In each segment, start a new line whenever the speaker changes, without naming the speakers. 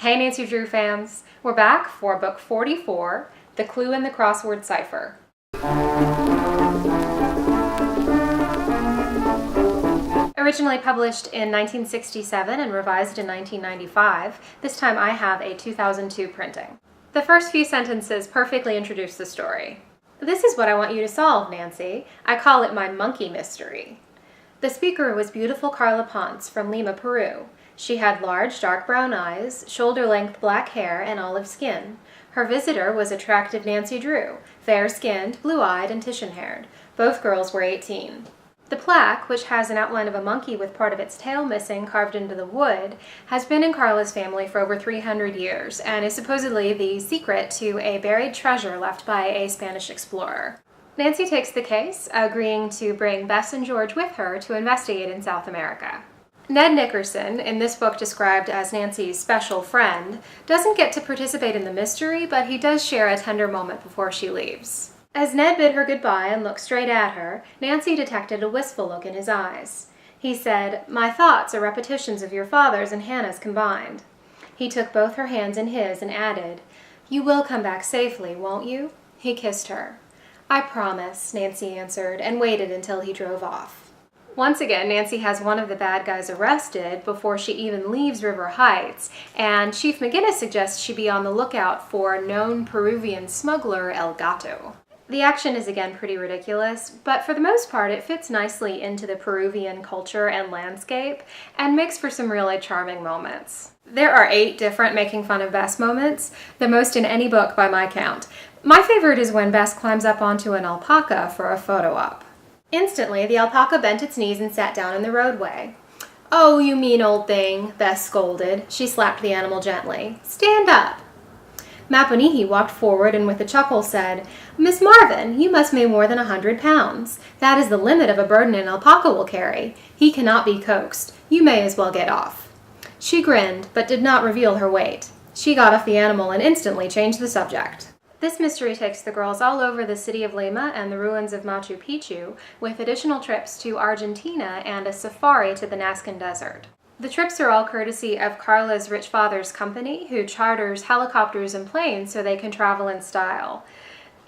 Hey Nancy Drew fans, we're back for book 44, The Clue in the Crossword Cipher. Originally published in 1967 and revised in 1995, this time I have a 2002 printing. The first few sentences perfectly introduce the story. This is what I want you to solve, Nancy. I call it my monkey mystery. The speaker was beautiful Carla Ponce from Lima, Peru. She had large, dark brown eyes, shoulder-length black hair, and olive skin. Her visitor was attractive Nancy Drew, fair-skinned, blue-eyed, and Titian-haired. Both girls were 18. The plaque, which has an outline of a monkey with part of its tail missing carved into the wood, has been in Carla's family for over 300 years and is supposedly the secret to a buried treasure left by a Spanish explorer. Nancy takes the case, agreeing to bring Bess and George with her to investigate in South America. Ned Nickerson, in this book described as Nancy's special friend, doesn't get to participate in the mystery, but he does share a tender moment before she leaves. As Ned bid her goodbye and looked straight at her, Nancy detected a wistful look in his eyes. He said, "My thoughts are repetitions of your father's and Hannah's combined." He took both her hands in his and added, "You will come back safely, won't you?" He kissed her. "I promise," Nancy answered, and waited until he drove off. Once again, Nancy has one of the bad guys arrested before she even leaves River Heights, and Chief McGinnis suggests she be on the lookout for known Peruvian smuggler El Gato. The action is again pretty ridiculous, but for the most part it fits nicely into the Peruvian culture and landscape and makes for some really charming moments. There are 8 different making fun of Bess moments, the most in any book by my count. My favorite is when Bess climbs up onto an alpaca for a photo op. Instantly, the alpaca bent its knees and sat down in the roadway. "Oh, you mean old thing," Bess scolded. She slapped the animal gently. "Stand up." Maponihi walked forward and with a chuckle said, "Miss Marvin, you must weigh more than 100 pounds. That is the limit of a burden an alpaca will carry. He cannot be coaxed. You may as well get off." She grinned, but did not reveal her weight. She got off the animal and instantly changed the subject. This mystery takes the girls all over the city of Lima and the ruins of Machu Picchu, with additional trips to Argentina and a safari to the Nazcan Desert. The trips are all courtesy of Carla's rich father's company, who charters helicopters and planes so they can travel in style.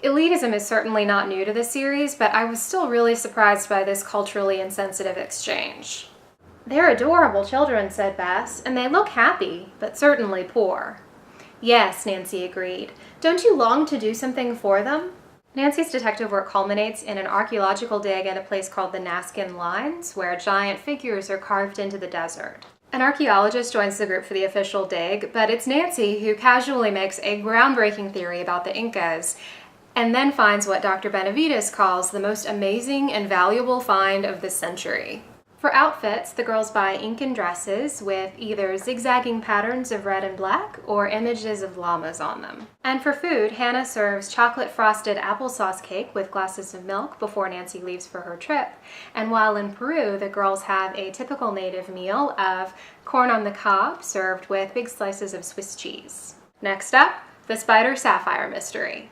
Elitism is certainly not new to the series, but I was still really surprised by this culturally insensitive exchange. "They're adorable children," said Bess, "and they look happy, but certainly poor." "Yes," Nancy agreed. "Don't you long to do something for them?" Nancy's detective work culminates in an archaeological dig at a place called the Nazcan Lines, where giant figures are carved into the desert. An archaeologist joins the group for the official dig, but it's Nancy who casually makes a groundbreaking theory about the Incas, and then finds what Dr. Benavides calls the most amazing and valuable find of the century. For outfits, the girls buy Incan dresses with either zigzagging patterns of red and black or images of llamas on them. And for food, Hannah serves chocolate-frosted applesauce cake with glasses of milk before Nancy leaves for her trip. And while in Peru, the girls have a typical native meal of corn on the cob served with big slices of Swiss cheese. Next up, the Spider Sapphire mystery.